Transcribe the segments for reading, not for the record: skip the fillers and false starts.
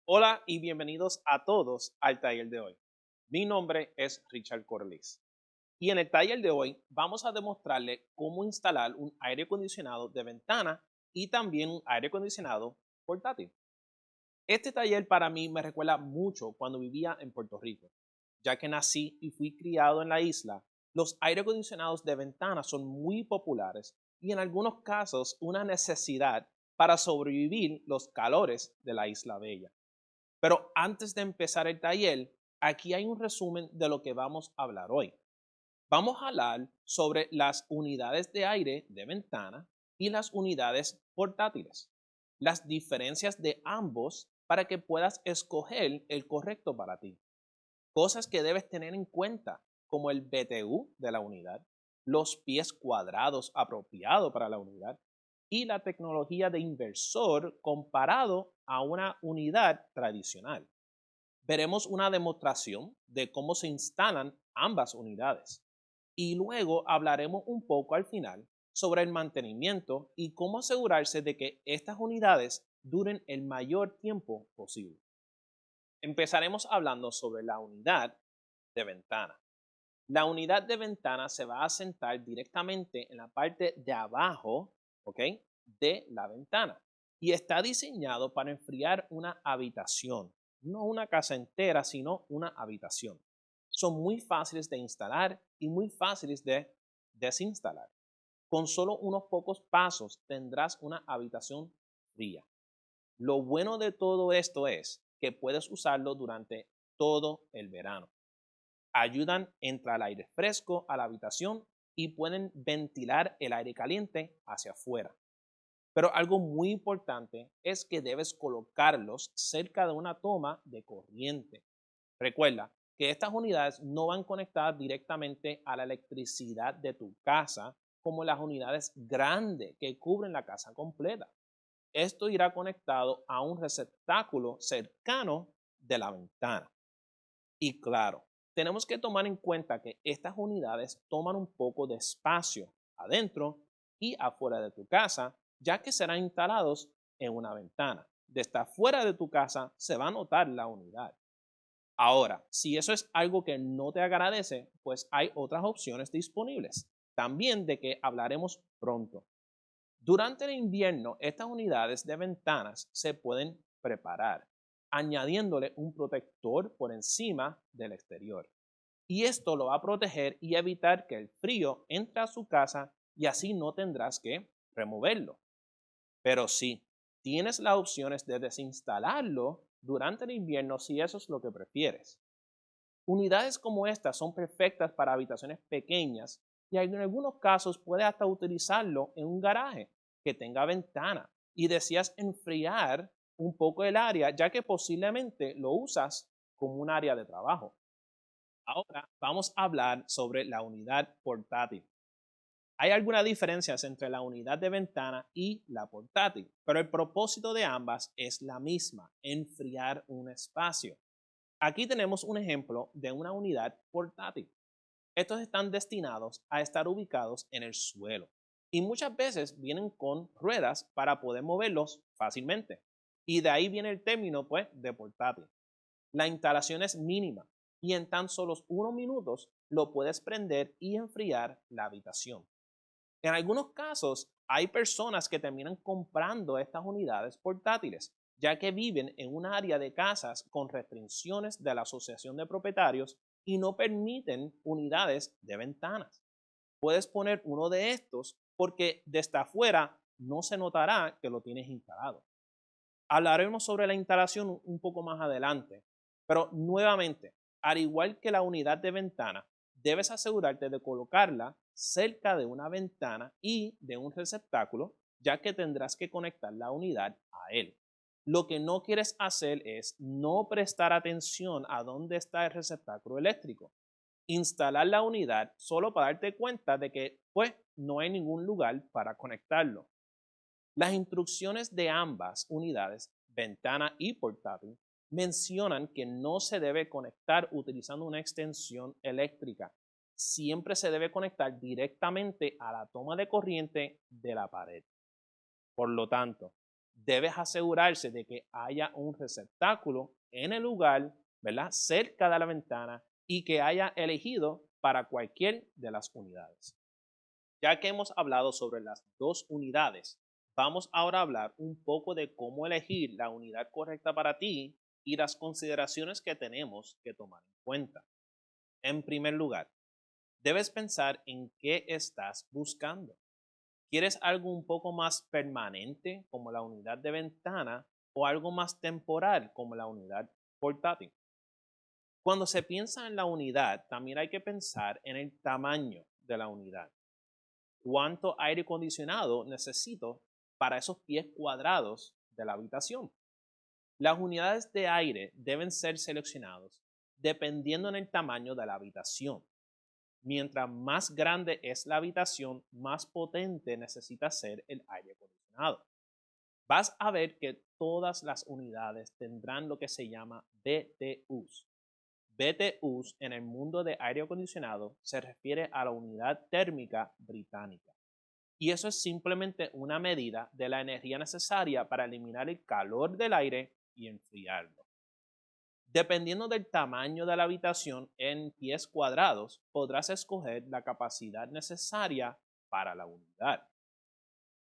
Hola y bienvenidos a todos al taller de hoy. Mi nombre es Richard Corliss y en el taller de hoy vamos a demostrarle cómo instalar un aire acondicionado de ventana y también un aire acondicionado portátil. Este taller para mí me recuerda mucho cuando vivía en Puerto Rico, ya que nací y fui criado en la isla. Los aire acondicionados de ventana son muy populares y en algunos casos una necesidad para sobrevivir los calores de la isla bella. Pero antes de empezar el taller, aquí hay un resumen de lo que vamos a hablar hoy. Vamos a hablar sobre las unidades de aire de ventana y las unidades portátiles, las diferencias de ambos para que puedas escoger el correcto para ti. Cosas que debes tener en cuenta, como el BTU de la unidad, los pies cuadrados apropiados para la unidad y la tecnología de inversor comparado a una unidad tradicional. Veremos una demostración de cómo se instalan ambas unidades y luego hablaremos un poco al final sobre el mantenimiento y cómo asegurarse de que estas unidades duren el mayor tiempo posible. Empezaremos hablando sobre la unidad de ventana. La unidad de ventana se va a sentar directamente en la parte de abajo, ¿ok?, de la ventana y está diseñado para enfriar una habitación, no una casa entera, sino una habitación. Son muy fáciles de instalar y muy fáciles de desinstalar. Con solo unos pocos pasos tendrás una habitación fría. Lo bueno de todo esto es que puedes usarlo durante todo el verano. Ayudan, entra el aire fresco a la habitación y pueden ventilar el aire caliente hacia afuera. Pero algo muy importante es que debes colocarlos cerca de una toma de corriente. Recuerda que estas unidades no van conectadas directamente a la electricidad de tu casa como las unidades grandes que cubren la casa completa. Esto irá conectado a un receptáculo cercano de la ventana. Y claro, tenemos que tomar en cuenta que estas unidades toman un poco de espacio adentro y afuera de tu casa, ya que serán instalados en una ventana. Desde afuera de tu casa se va a notar la unidad. Ahora, si eso es algo que no te agradece, pues hay otras opciones disponibles, también de que hablaremos pronto. Durante el invierno, estas unidades de ventanas se pueden preparar, añadiéndole un protector por encima del exterior. Y esto lo va a proteger y evitar que el frío entre a su casa y así no tendrás que removerlo. Pero sí, tienes las opciones de desinstalarlo durante el invierno si eso es lo que prefieres. Unidades como estas son perfectas para habitaciones pequeñas y en algunos casos puedes hasta utilizarlo en un garaje que tenga ventana y deseas enfriar un poco el área ya que posiblemente lo usas como un área de trabajo. Ahora vamos a hablar sobre la unidad portátil. Hay algunas diferencias entre la unidad de ventana y la portátil, pero el propósito de ambas es la misma, enfriar un espacio. Aquí tenemos un ejemplo de una unidad portátil. Estos están destinados a estar ubicados en el suelo y muchas veces vienen con ruedas para poder moverlos fácilmente. Y de ahí viene el término pues de portátil. La instalación es mínima y en tan solo unos minutos lo puedes prender y enfriar la habitación. En algunos casos, hay personas que terminan comprando estas unidades portátiles, ya que viven en un área de casas con restricciones de la Asociación de Propietarios y no permiten unidades de ventanas. Puedes poner uno de estos porque desde afuera no se notará que lo tienes instalado. Hablaremos sobre la instalación un poco más adelante, pero nuevamente, al igual que la unidad de ventana, debes asegurarte de colocarla cerca de una ventana y de un receptáculo, ya que tendrás que conectar la unidad a él. Lo que no quieres hacer es no prestar atención a dónde está el receptáculo eléctrico. Instalar la unidad solo para darte cuenta de que pues no hay ningún lugar para conectarlo. Las instrucciones de ambas unidades, ventana y portátil, mencionan que no se debe conectar utilizando una extensión eléctrica. Siempre se debe conectar directamente a la toma de corriente de la pared. Por lo tanto, Debes asegurarse de que haya un receptáculo en el lugar, ¿verdad? Cerca de la ventana y que haya elegido para cualquier de las unidades. Ya que hemos hablado sobre las dos unidades, vamos ahora a hablar un poco de cómo elegir la unidad correcta para ti y las consideraciones que tenemos que tomar en cuenta. En primer lugar, debes pensar en qué estás buscando. ¿Quieres algo un poco más permanente como la unidad de ventana o algo más temporal como la unidad portátil? Cuando se piensa en la unidad, también hay que pensar en el tamaño de la unidad. ¿Cuánto aire acondicionado necesito para esos pies cuadrados de la habitación? Las unidades de aire deben ser seleccionadas dependiendo en el tamaño de la habitación. Mientras más grande es la habitación, más potente necesita ser el aire acondicionado. Vas a ver que todas las unidades tendrán lo que se llama BTUs. BTUs en el mundo de aire acondicionado se refiere a la unidad térmica británica. Y eso es simplemente una medida de la energía necesaria para eliminar el calor del aire y enfriarlo. Dependiendo del tamaño de la habitación en pies cuadrados, podrás escoger la capacidad necesaria para la unidad.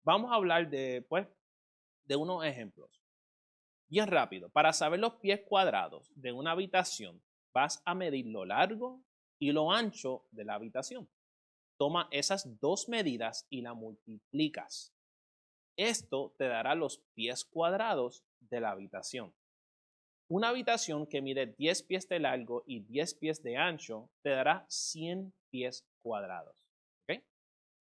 Vamos a hablar de unos ejemplos. Bien rápido, para saber los pies cuadrados de una habitación, vas a medir lo largo y lo ancho de la habitación. Toma esas dos medidas y la multiplicas. Esto te dará los pies cuadrados de la habitación. Una habitación que mide 10 pies de largo y 10 pies de ancho te dará 100 pies cuadrados. ¿Ok?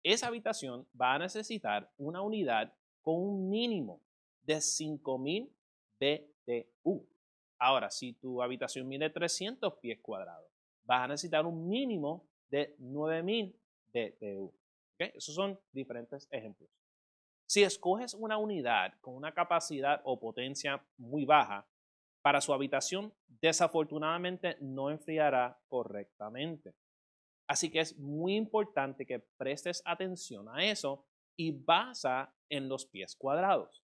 Esa habitación va a necesitar una unidad con un mínimo de 5000 BTU. Ahora, si tu habitación mide 300 pies cuadrados, vas a necesitar un mínimo de 9000 BTU. ¿Ok? Esos son diferentes ejemplos. Si escoges una unidad con una capacidad o potencia muy baja, para su habitación, desafortunadamente no enfriará correctamente. Así que es muy importante que prestes atención a eso y basa en los pies cuadrados.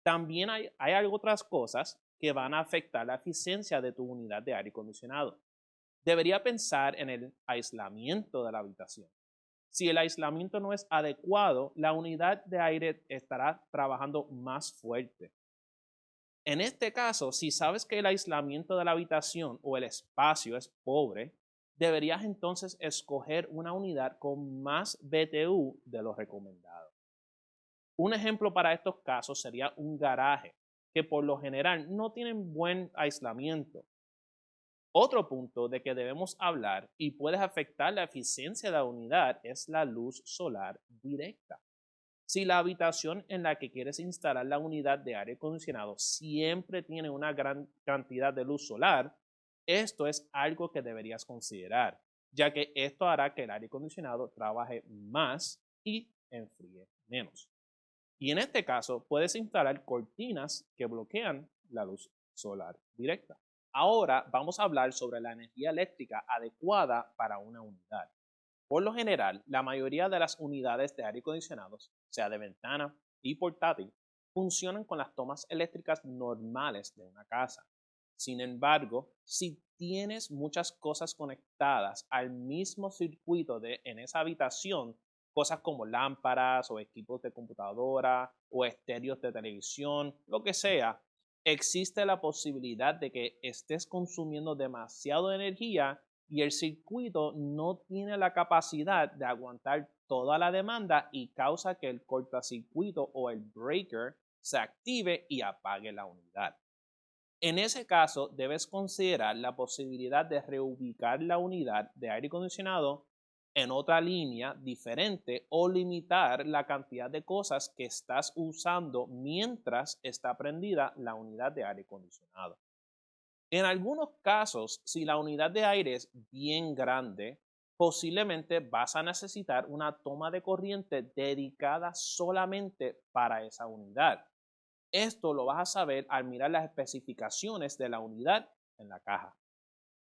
También hay otras cosas que van a afectar la eficiencia de tu unidad de aire acondicionado. Debería pensar en el aislamiento de la habitación. Si el aislamiento no es adecuado, la unidad de aire estará trabajando más fuerte. En este caso, si sabes que el aislamiento de la habitación o el espacio es pobre, deberías entonces escoger una unidad con más BTU de lo recomendado. Un ejemplo para estos casos sería un garaje, que por lo general no tienen buen aislamiento. Otro punto de que debemos hablar y puede afectar la eficiencia de la unidad es la luz solar directa. Si la habitación en la que quieres instalar la unidad de aire acondicionado siempre tiene una gran cantidad de luz solar, esto es algo que deberías considerar, ya que esto hará que el aire acondicionado trabaje más y enfríe menos. Y en este caso, puedes instalar cortinas que bloquean la luz solar directa. Ahora vamos a hablar sobre la energía eléctrica adecuada para una unidad. Por lo general, la mayoría de las unidades de aire acondicionado, sea de ventana y portátil, funcionan con las tomas eléctricas normales de una casa. Sin embargo, si tienes muchas cosas conectadas al mismo circuito en esa habitación, cosas como lámparas o equipos de computadora o estéreos de televisión, lo que sea, existe la posibilidad de que estés consumiendo demasiada energía y el circuito no tiene la capacidad de aguantar toda la demanda y causa que el cortocircuito o el breaker se active y apague la unidad. En ese caso, debes considerar la posibilidad de reubicar la unidad de aire acondicionado en otra línea diferente o limitar la cantidad de cosas que estás usando mientras está prendida la unidad de aire acondicionado. En algunos casos, si la unidad de aire es bien grande, posiblemente vas a necesitar una toma de corriente dedicada solamente para esa unidad. Esto lo vas a saber al mirar las especificaciones de la unidad en la caja.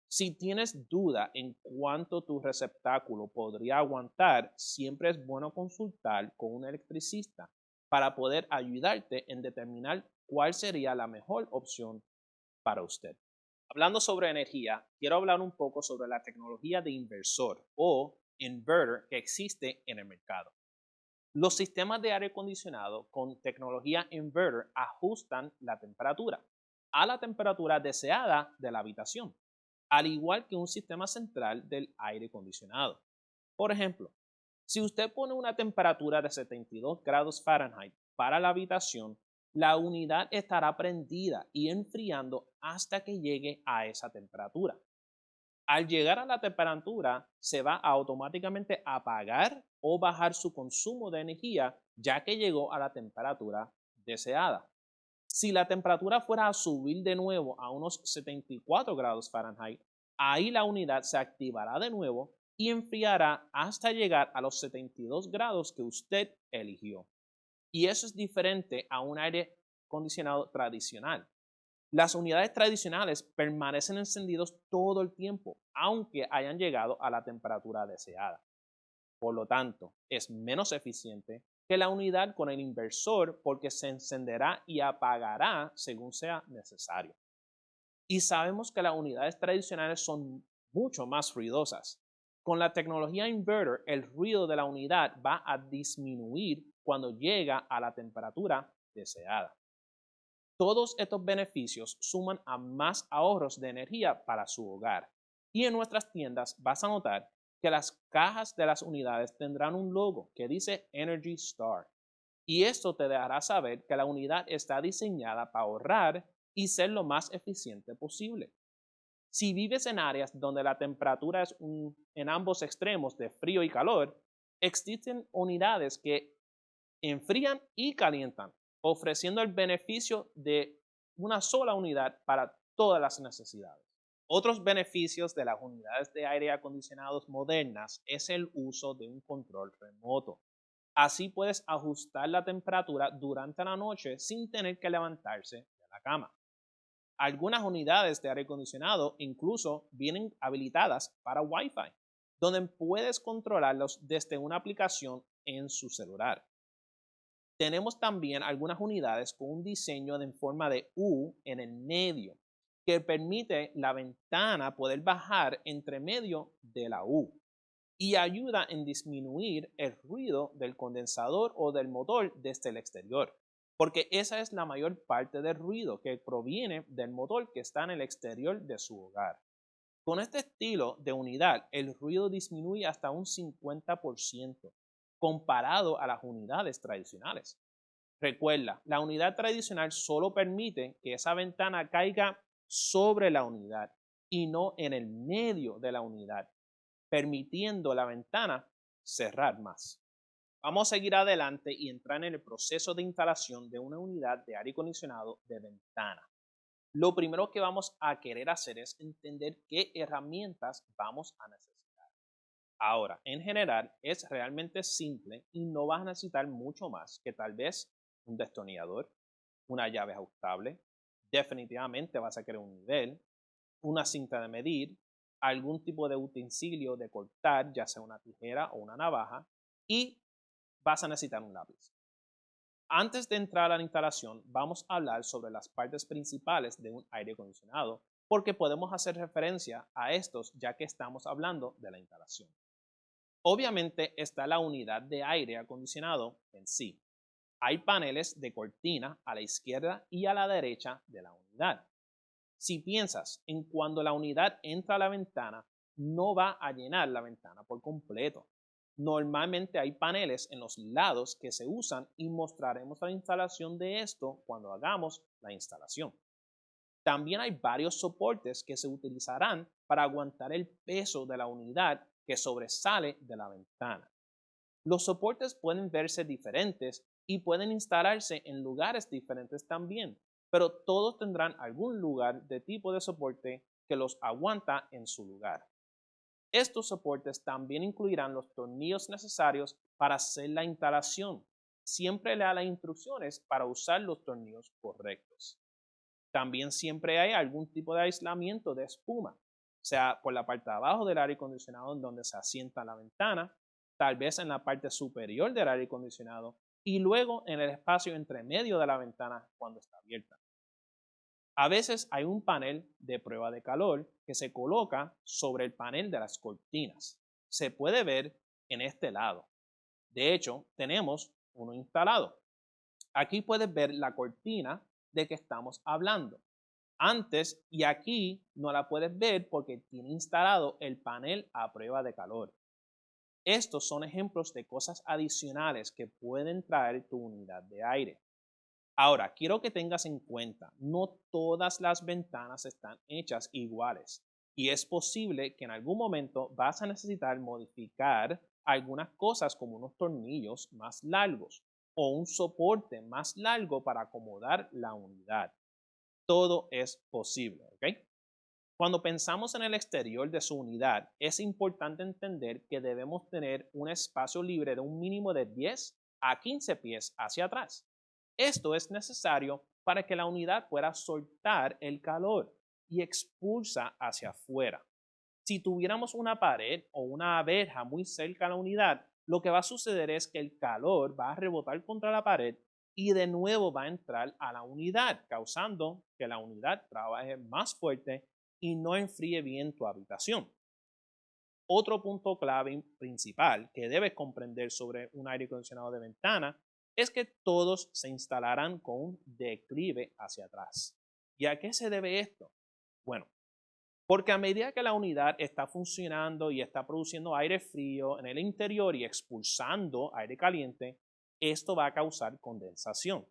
Si tienes duda en cuánto tu receptáculo podría aguantar, siempre es bueno consultar con un electricista, para poder ayudarte en determinar cuál sería la mejor opción para usted. Hablando sobre energía, quiero hablar un poco sobre la tecnología de inversor o inverter que existe en el mercado. Los sistemas de aire acondicionado con tecnología inverter ajustan la temperatura a la temperatura deseada de la habitación, al igual que un sistema central del aire acondicionado. Por ejemplo, si usted pone una temperatura de 72 grados Fahrenheit para la habitación, la unidad estará prendida y enfriando hasta que llegue a esa temperatura. Al llegar a la temperatura, se va a automáticamente apagar o bajar su consumo de energía ya que llegó a la temperatura deseada. Si la temperatura fuera a subir de nuevo a unos 74 grados Fahrenheit, ahí la unidad se activará de nuevo y enfriará hasta llegar a los 72 grados que usted eligió. Y eso es diferente a un aire acondicionado tradicional. Las unidades tradicionales permanecen encendidos todo el tiempo, aunque hayan llegado a la temperatura deseada. Por lo tanto, es menos eficiente que la unidad con el inversor porque se encenderá y apagará según sea necesario. Y sabemos que las unidades tradicionales son mucho más ruidosas. Con la tecnología inverter, el ruido de la unidad va a disminuir cuando llega a la temperatura deseada. Todos estos beneficios suman a más ahorros de energía para su hogar. Y en nuestras tiendas vas a notar que las cajas de las unidades tendrán un logo que dice Energy Star. Y esto te dejará saber que la unidad está diseñada para ahorrar y ser lo más eficiente posible. Si vives en áreas donde la temperatura es en ambos extremos de frío y calor, existen unidades que enfrían y calientan, ofreciendo el beneficio de una sola unidad para todas las necesidades. Otros beneficios de las unidades de aire acondicionados modernas es el uso de un control remoto. Así puedes ajustar la temperatura durante la noche sin tener que levantarse de la cama. Algunas unidades de aire acondicionado incluso vienen habilitadas para Wi-Fi, donde puedes controlarlos desde una aplicación en su celular. Tenemos también algunas unidades con un diseño en forma de U en el medio, que permite la ventana poder bajar entre medio de la U y ayuda en disminuir el ruido del condensador o del motor desde el exterior, porque esa es la mayor parte del ruido que proviene del motor que está en el exterior de su hogar. Con este estilo de unidad, el ruido disminuye hasta un 50% comparado a las unidades tradicionales. Recuerda, la unidad tradicional solo permite que esa ventana caiga sobre la unidad y no en el medio de la unidad, permitiendo la ventana cerrar más. Vamos a seguir adelante y entrar en el proceso de instalación de una unidad de aire acondicionado de ventana. Lo primero que vamos a querer hacer es entender qué herramientas vamos a necesitar. Ahora, en general, es realmente simple y no vas a necesitar mucho más que tal vez un destornillador, una llave ajustable, definitivamente vas a querer un nivel, una cinta de medir, algún tipo de utensilio de cortar, ya sea una tijera o una navaja, y vas a necesitar un lápiz. Antes de entrar a la instalación, vamos a hablar sobre las partes principales de un aire acondicionado, porque podemos hacer referencia a estos ya que estamos hablando de la instalación. Obviamente está la unidad de aire acondicionado en sí. Hay paneles de cortina a la izquierda y a la derecha de la unidad. Si piensas en cuando la unidad entra a la ventana, no va a llenar la ventana por completo. Normalmente hay paneles en los lados que se usan y mostraremos la instalación de esto cuando hagamos la instalación. También hay varios soportes que se utilizarán para aguantar el peso de la unidad que sobresale de la ventana. Los soportes pueden verse diferentes y pueden instalarse en lugares diferentes también, pero todos tendrán algún lugar de tipo de soporte que los aguanta en su lugar. Estos soportes también incluirán los tornillos necesarios para hacer la instalación. Siempre lea las instrucciones para usar los tornillos correctos. También siempre hay algún tipo de aislamiento de espuma, sea por la parte de abajo del aire acondicionado en donde se asienta la ventana, tal vez en la parte superior del aire acondicionado y luego en el espacio entre medio de la ventana cuando está abierta. A veces hay un panel de prueba de calor que se coloca sobre el panel de las cortinas. Se puede ver en este lado. De hecho, tenemos uno instalado. Aquí puedes ver la cortina de que estamos hablando. Antes y aquí no la puedes ver porque tiene instalado el panel a prueba de calor. Estos son ejemplos de cosas adicionales que pueden traer tu unidad de aire. Ahora, quiero que tengas en cuenta, no todas las ventanas están hechas iguales y es posible que en algún momento vas a necesitar modificar algunas cosas como unos tornillos más largos o un soporte más largo para acomodar la unidad. Todo es posible, ¿ok? Cuando pensamos en el exterior de su unidad, es importante entender que debemos tener un espacio libre de un mínimo de 10 a 15 pies hacia atrás. Esto es necesario para que la unidad pueda soltar el calor y expulsa hacia afuera. Si tuviéramos una pared o una verja muy cerca a la unidad, lo que va a suceder es que el calor va a rebotar contra la pared y de nuevo va a entrar a la unidad, causando que la unidad trabaje más fuerte y no enfríe bien tu habitación. Otro punto clave principal que debes comprender sobre un aire acondicionado de ventana es que todos se instalarán con un declive hacia atrás. ¿Y a qué se debe esto? Bueno, porque a medida que la unidad está funcionando y está produciendo aire frío en el interior y expulsando aire caliente, esto va a causar condensación.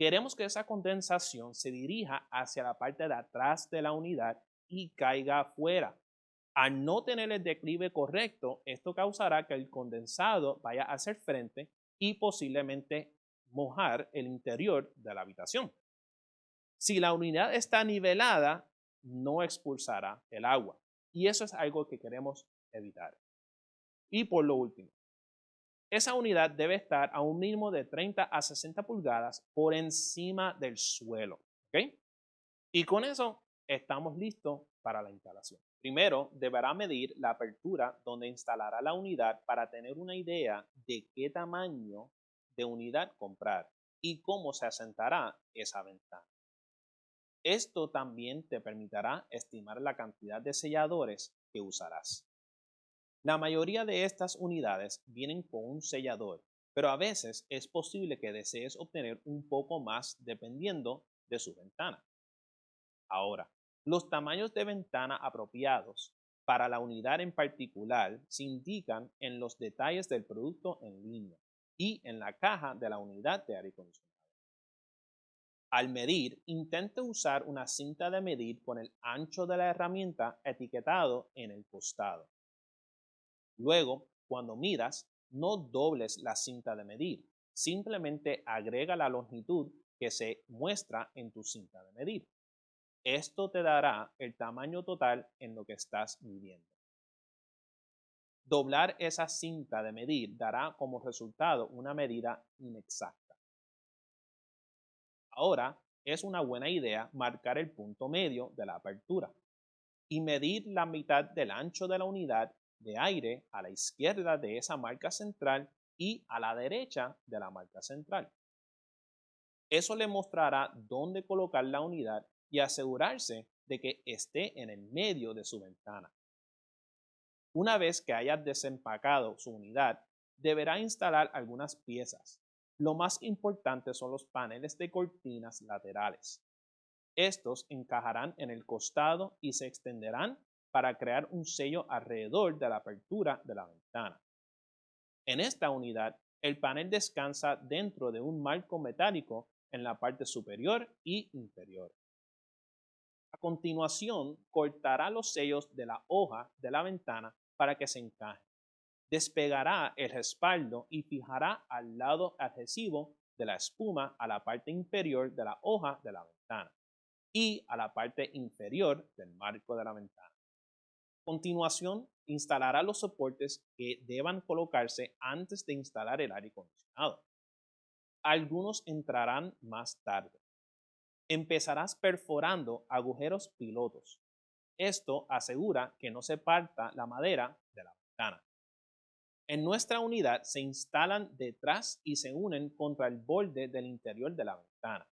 Queremos que esa condensación se dirija hacia la parte de atrás de la unidad y caiga afuera. Al no tener el declive correcto, esto causará que el condensado vaya hacia el frente y posiblemente mojar el interior de la habitación. Si la unidad está nivelada, no expulsará el agua. Y eso es algo que queremos evitar. Y por lo último, esa unidad debe estar a un mínimo de 30 a 60 pulgadas por encima del suelo. ¿Ok? Y con eso estamos listos para la instalación. Primero, deberá medir la apertura donde instalará la unidad para tener una idea de qué tamaño de unidad comprar y cómo se asentará esa ventana. Esto también te permitirá estimar la cantidad de selladores que usarás. La mayoría de estas unidades vienen con un sellador, pero a veces es posible que desees obtener un poco más dependiendo de su ventana. Ahora, los tamaños de ventana apropiados para la unidad en particular se indican en los detalles del producto en línea y en la caja de la unidad de aire acondicionado. Al medir, intente usar una cinta de medir con el ancho de la herramienta etiquetado en el costado. Luego, cuando midas, no dobles la cinta de medir, simplemente agrega la longitud que se muestra en tu cinta de medir. Esto te dará el tamaño total en lo que estás midiendo. Doblar esa cinta de medir dará como resultado una medida inexacta. Ahora es una buena idea marcar el punto medio de la apertura y medir la mitad del ancho de la unidad de aire a la izquierda de esa marca central y a la derecha de la marca central. Eso le mostrará dónde colocar la unidad y asegurarse de que esté en el medio de su ventana. Una vez que hayas desempacado su unidad, deberá instalar algunas piezas. Lo más importante son los paneles de cortinas laterales. Estos encajarán en el costado y se extenderán para crear un sello alrededor de la apertura de la ventana. En esta unidad, el panel descansa dentro de un marco metálico en la parte superior y inferior. A continuación, cortará los sellos de la hoja de la ventana para que se encajen. Despegará el respaldo y fijará al lado adhesivo de la espuma a la parte inferior de la hoja de la ventana y a la parte inferior del marco de la ventana. A continuación, instalará los soportes que deban colocarse antes de instalar el aire acondicionado. Algunos entrarán más tarde. Empezarás perforando agujeros pilotos. Esto asegura que no se parta la madera de la ventana. En nuestra unidad se instalan detrás y se unen contra el borde del interior de la ventana.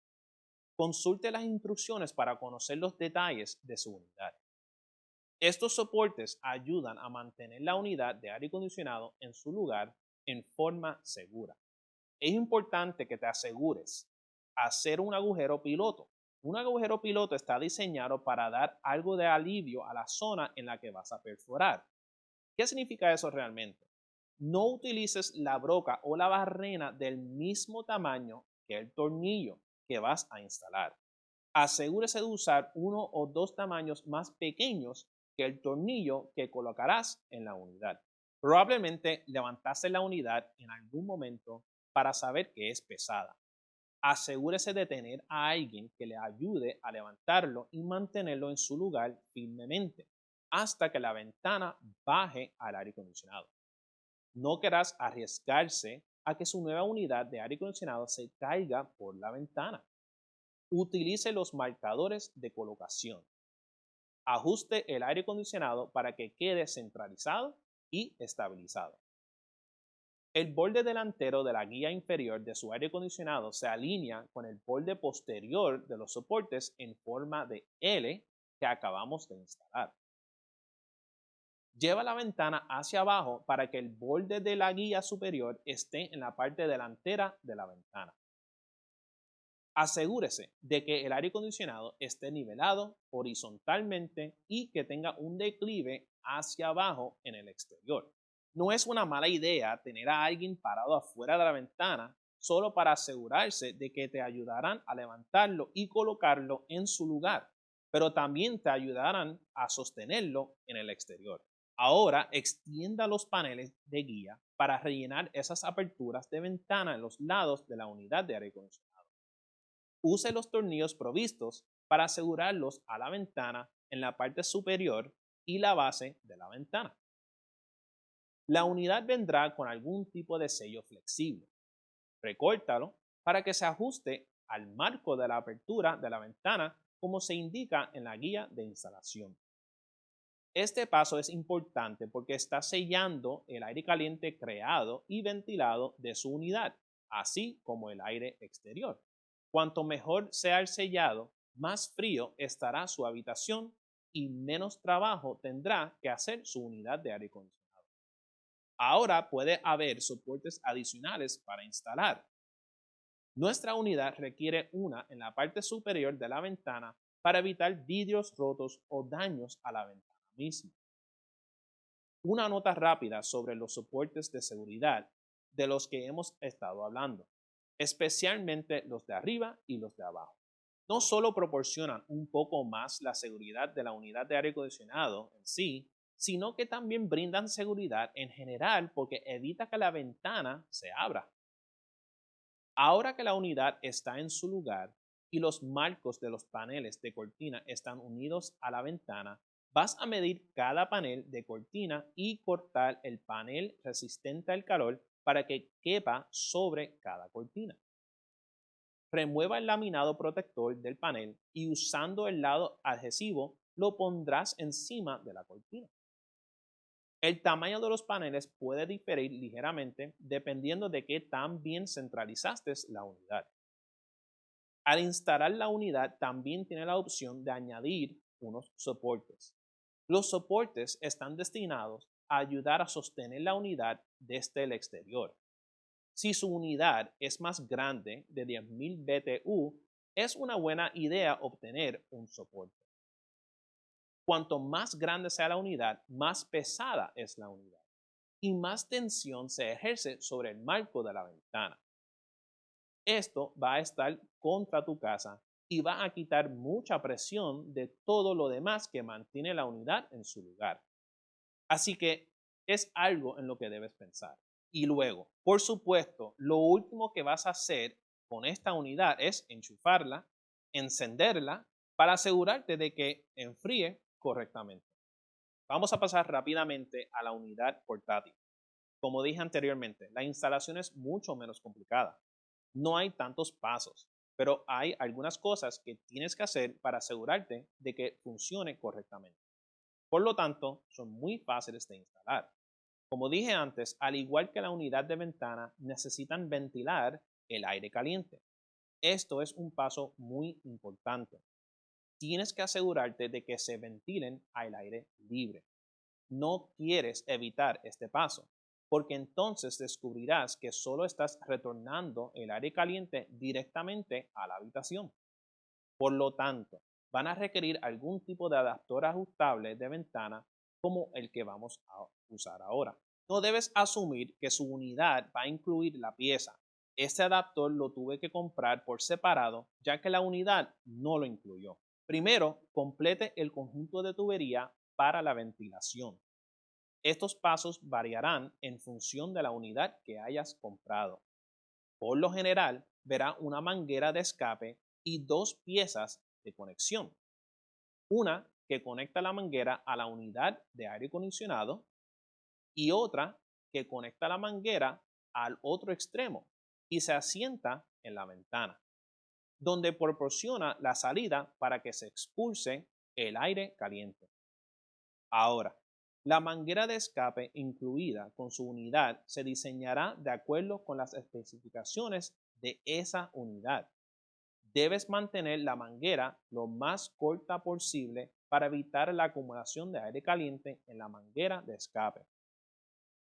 Consulte las instrucciones para conocer los detalles de su unidad. Estos soportes ayudan a mantener la unidad de aire acondicionado en su lugar en forma segura. Es importante que te asegures hacer un agujero piloto. Un agujero piloto está diseñado para dar algo de alivio a la zona en la que vas a perforar. ¿Qué significa eso realmente? No utilices la broca o la barrena del mismo tamaño que el tornillo que vas a instalar. Asegúrese de usar uno o dos tamaños más pequeños que el tornillo que colocarás en la unidad. Probablemente levantaste la unidad en algún momento para saber que es pesada. Asegúrese de tener a alguien que le ayude a levantarlo y mantenerlo en su lugar firmemente hasta que la ventana baje al aire acondicionado. No querrás arriesgarse a que su nueva unidad de aire acondicionado se caiga por la ventana. Utilice los marcadores de colocación. Ajuste el aire acondicionado para que quede centralizado y estabilizado. El borde delantero de la guía inferior de su aire acondicionado se alinea con el borde posterior de los soportes en forma de L que acabamos de instalar. Lleva la ventana hacia abajo para que el borde de la guía superior esté en la parte delantera de la ventana. Asegúrese de que el aire acondicionado esté nivelado horizontalmente y que tenga un declive hacia abajo en el exterior. No es una mala idea tener a alguien parado afuera de la ventana solo para asegurarse de que te ayudarán a levantarlo y colocarlo en su lugar, pero también te ayudarán a sostenerlo en el exterior. Ahora extienda los paneles de guía para rellenar esas aperturas de ventana en los lados de la unidad de aire acondicionado. Use los tornillos provistos para asegurarlos a la ventana en la parte superior y la base de la ventana. La unidad vendrá con algún tipo de sello flexible. Recórtalo para que se ajuste al marco de la apertura de la ventana como se indica en la guía de instalación. Este paso es importante porque está sellando el aire caliente creado y ventilado de su unidad, así como el aire exterior. Cuanto mejor sea el sellado, más frío estará su habitación y menos trabajo tendrá que hacer su unidad de aire acondicionado. Ahora puede haber soportes adicionales para instalar. Nuestra unidad requiere una en la parte superior de la ventana para evitar vidrios rotos o daños a la ventana misma. Una nota rápida sobre los soportes de seguridad de los que hemos estado hablando, especialmente los de arriba y los de abajo. No solo proporcionan un poco más la seguridad de la unidad de aire acondicionado en sí, sino que también brindan seguridad en general porque evita que la ventana se abra. Ahora que la unidad está en su lugar y los marcos de los paneles de cortina están unidos a la ventana, vas a medir cada panel de cortina y cortar el panel resistente al calor para que quepa sobre cada cortina. Remueva el laminado protector del panel y usando el lado adhesivo lo pondrás encima de la cortina. El tamaño de los paneles puede diferir ligeramente dependiendo de qué tan bien centralizaste la unidad. Al instalar la unidad también tiene la opción de añadir unos soportes. Los soportes están destinados a ayudar a sostener la unidad desde el exterior. Si su unidad es más grande de 10.000 BTU, es una buena idea obtener un soporte. Cuanto más grande sea la unidad, más pesada es la unidad y más tensión se ejerce sobre el marco de la ventana. Esto va a estar contra tu casa y va a quitar mucha presión de todo lo demás que mantiene la unidad en su lugar. Así que es algo en lo que debes pensar. Y luego, por supuesto, lo último que vas a hacer con esta unidad es enchufarla, encenderla, para asegurarte de que enfríe correctamente. Vamos a pasar rápidamente a la unidad portátil. Como dije anteriormente, la instalación es mucho menos complicada. No hay tantos pasos, pero hay algunas cosas que tienes que hacer para asegurarte de que funcione correctamente. Por lo tanto, son muy fáciles de instalar. Como dije antes, al igual que la unidad de ventana, necesitan ventilar el aire caliente. Esto es un paso muy importante. Tienes que asegurarte de que se ventilen al aire libre. No quieres evitar este paso, porque entonces descubrirás que solo estás retornando el aire caliente directamente a la habitación. Por lo tanto, van a requerir algún tipo de adaptor ajustable de ventana como el que vamos a usar ahora. No debes asumir que su unidad va a incluir la pieza. Este adaptor lo tuve que comprar por separado ya que la unidad no lo incluyó. Primero, complete el conjunto de tubería para la ventilación. Estos pasos variarán en función de la unidad que hayas comprado. Por lo general, verá una manguera de escape y dos piezas de conexión. Una que conecta la manguera a la unidad de aire acondicionado y otra que conecta la manguera al otro extremo y se asienta en la ventana, donde proporciona la salida para que se expulse el aire caliente. Ahora, la manguera de escape incluida con su unidad se diseñará de acuerdo con las especificaciones de esa unidad. Debes mantener la manguera lo más corta posible para evitar la acumulación de aire caliente en la manguera de escape.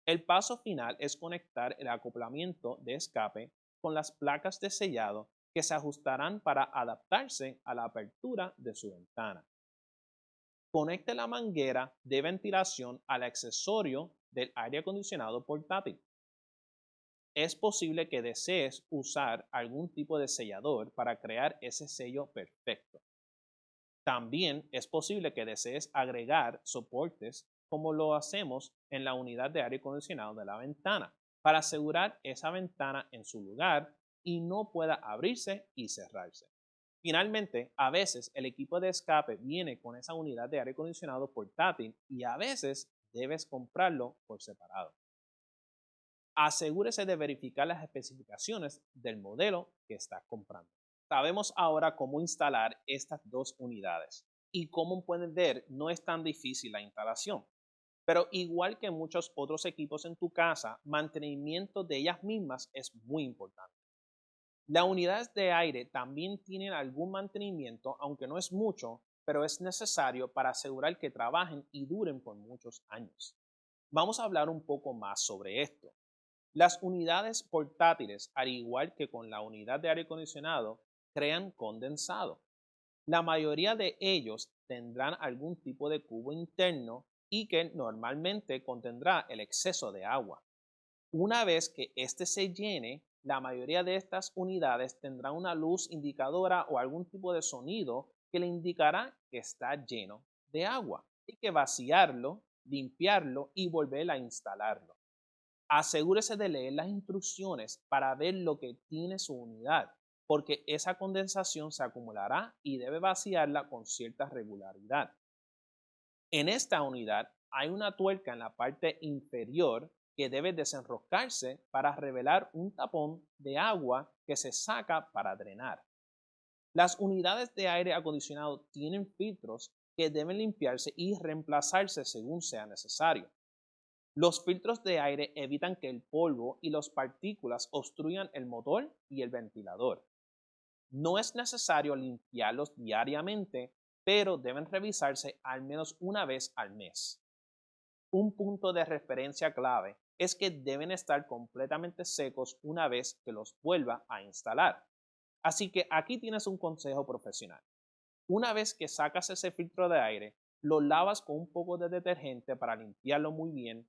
El paso final es conectar el acoplamiento de escape con las placas de sellado que se ajustarán para adaptarse a la apertura de su ventana. Conecte la manguera de ventilación al accesorio del aire acondicionado portátil. Es posible que desees usar algún tipo de sellador para crear ese sello perfecto. También es posible que desees agregar soportes como lo hacemos en la unidad de aire acondicionado de la ventana para asegurar esa ventana en su lugar y no pueda abrirse y cerrarse. Finalmente, a veces el equipo de escape viene con esa unidad de aire acondicionado portátil y a veces debes comprarlo por separado. Asegúrese de verificar las especificaciones del modelo que está comprando. Sabemos ahora cómo instalar estas dos unidades y como pueden ver no es tan difícil la instalación, pero igual que muchos otros equipos en tu casa, mantenimiento de ellas mismas es muy importante. Las unidades de aire también tienen algún mantenimiento, aunque no es mucho, pero es necesario para asegurar que trabajen y duren por muchos años. Vamos a hablar un poco más sobre esto. Las unidades portátiles, al igual que con la unidad de aire acondicionado, crean condensado. La mayoría de ellos tendrán algún tipo de cubo interno y que normalmente contendrá el exceso de agua. Una vez que éste se llene, la mayoría de estas unidades tendrá una luz indicadora o algún tipo de sonido que le indicará que está lleno de agua. Hay que vaciarlo, limpiarlo y volver a instalarlo. Asegúrese de leer las instrucciones para ver lo que tiene su unidad, porque esa condensación se acumulará y debe vaciarla con cierta regularidad. En esta unidad hay una tuerca en la parte inferior que debe desenroscarse para revelar un tapón de agua que se saca para drenar. Las unidades de aire acondicionado tienen filtros que deben limpiarse y reemplazarse según sea necesario. Los filtros de aire evitan que el polvo y las partículas obstruyan el motor y el ventilador. No es necesario limpiarlos diariamente, pero deben revisarse al menos una vez al mes. Un punto de referencia clave es que deben estar completamente secos una vez que los vuelva a instalar. Así que aquí tienes un consejo profesional. Una vez que sacas ese filtro de aire, lo lavas con un poco de detergente para limpiarlo muy bien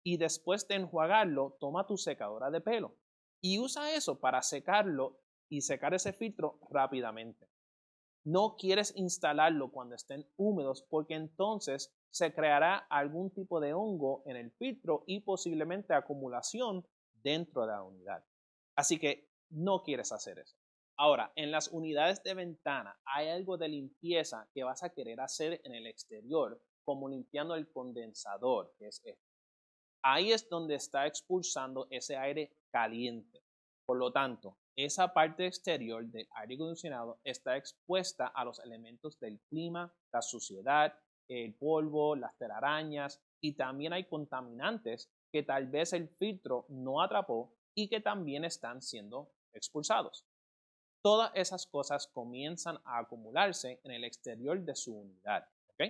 y después de enjuagarlo, toma tu secadora de pelo y usa eso para secarlo y secar ese filtro rápidamente. No quieres instalarlo cuando estén húmedos porque entonces se creará algún tipo de hongo en el filtro y posiblemente acumulación dentro de la unidad. Así que no quieres hacer eso. Ahora, en las unidades de ventana hay algo de limpieza que vas a querer hacer en el exterior, como limpiando el condensador, que es este. Ahí es donde está expulsando ese aire caliente. Por lo tanto, esa parte exterior del aire acondicionado está expuesta a los elementos del clima, la suciedad, el polvo, las telarañas y también hay contaminantes que tal vez el filtro no atrapó y que también están siendo expulsados. Todas esas cosas comienzan a acumularse en el exterior de su unidad. ¿Ok?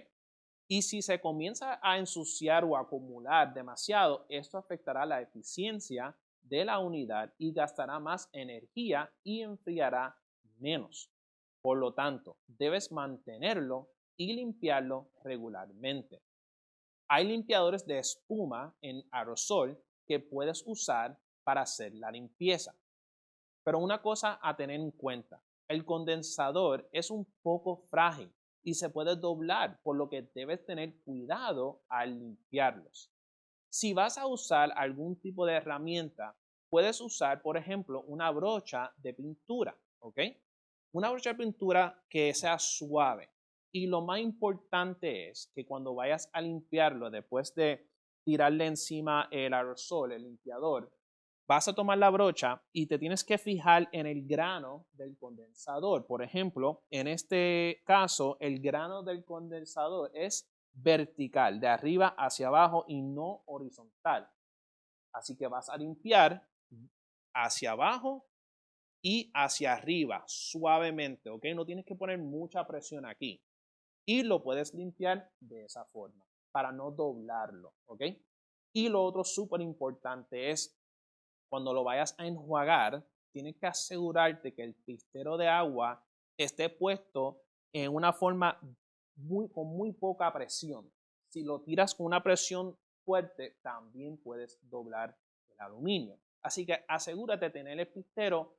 Y si se comienza a ensuciar o acumular demasiado, esto afectará la eficiencia de la unidad y gastará más energía y enfriará menos. Por lo tanto, debes mantenerlo y limpiarlo regularmente. Hay limpiadores de espuma en aerosol que puedes usar para hacer la limpieza. Pero una cosa a tener en cuenta, el condensador es un poco frágil y se puede doblar, por lo que debes tener cuidado al limpiarlos. Si vas a usar algún tipo de herramienta, puedes usar, por ejemplo, una brocha de pintura, ¿ok? Una brocha de pintura que sea suave. Y lo más importante es que cuando vayas a limpiarlo, después de tirarle encima el aerosol, el limpiador, vas a tomar la brocha y te tienes que fijar en el grano del condensador. Por ejemplo, en este caso, el grano del condensador es vertical, de arriba hacia abajo y no horizontal. Así que vas a limpiar hacia abajo y hacia arriba suavemente, ¿ok? No tienes que poner mucha presión aquí. Y lo puedes limpiar de esa forma para no doblarlo, ¿ok? Y lo otro súper importante es cuando lo vayas a enjuagar, tienes que asegurarte que el pistero de agua esté puesto en una forma con muy poca presión. Si lo tiras con una presión fuerte, también puedes doblar el aluminio. Así que asegúrate de tener el pistero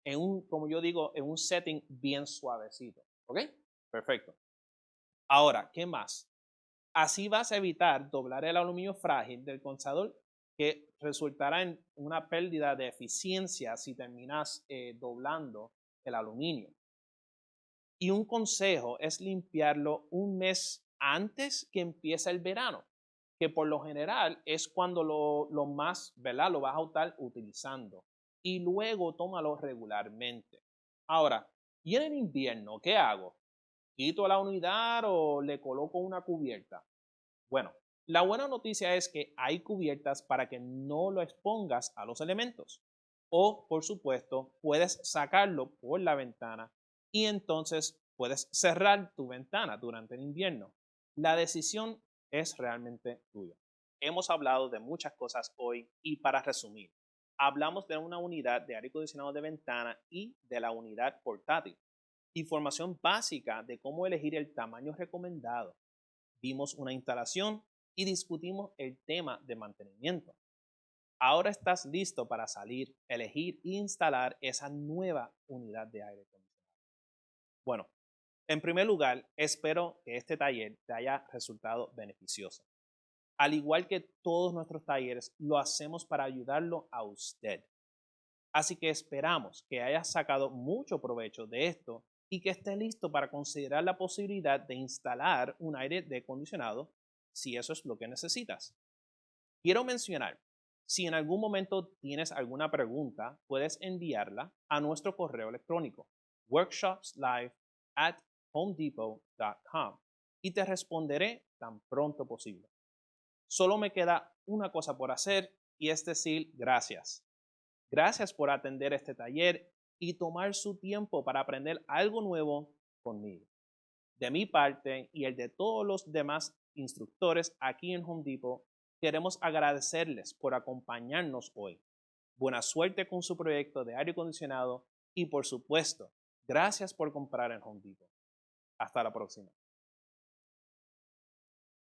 en un, como yo digo, en un setting bien suavecito. ¿Ok? Perfecto. Ahora, ¿qué más? Así vas a evitar doblar el aluminio frágil del condensador que resultará en una pérdida de eficiencia si terminas doblando el aluminio. Y un consejo es limpiarlo un mes antes que empiece el verano, que por lo general es cuando lo más, ¿verdad? Lo vas a estar utilizando. Y luego tómalo regularmente. Ahora, ¿y en el invierno qué hago? ¿Quito la unidad o le coloco una cubierta? Bueno, la buena noticia es que hay cubiertas para que no lo expongas a los elementos. O, por supuesto, puedes sacarlo por la ventana y entonces puedes cerrar tu ventana durante el invierno. La decisión es realmente tuya. Hemos hablado de muchas cosas hoy y para resumir, hablamos de una unidad de aire acondicionado de ventana y de la unidad portátil. Información básica de cómo elegir el tamaño recomendado. Vimos una instalación y discutimos el tema de mantenimiento. Ahora estás listo para salir, elegir e instalar esa nueva unidad de aire acondicionado. Bueno, en primer lugar, espero que este taller te haya resultado beneficioso. Al igual que todos nuestros talleres, lo hacemos para ayudarlo a usted. Así que esperamos que hayas sacado mucho provecho de esto y que esté listo para considerar la posibilidad de instalar un aire acondicionado si eso es lo que necesitas. Quiero mencionar, si en algún momento tienes alguna pregunta, puedes enviarla a nuestro correo electrónico workshopslive@homedepot.com y te responderé tan pronto posible. Solo me queda una cosa por hacer y es decir gracias. Gracias por atender este taller y tomar su tiempo para aprender algo nuevo conmigo. De mi parte y el de todos los demás instructores aquí en Home Depot, queremos agradecerles por acompañarnos hoy. Buena suerte con su proyecto de aire acondicionado y por supuesto, gracias por comprar en Home Depot. Hasta la próxima.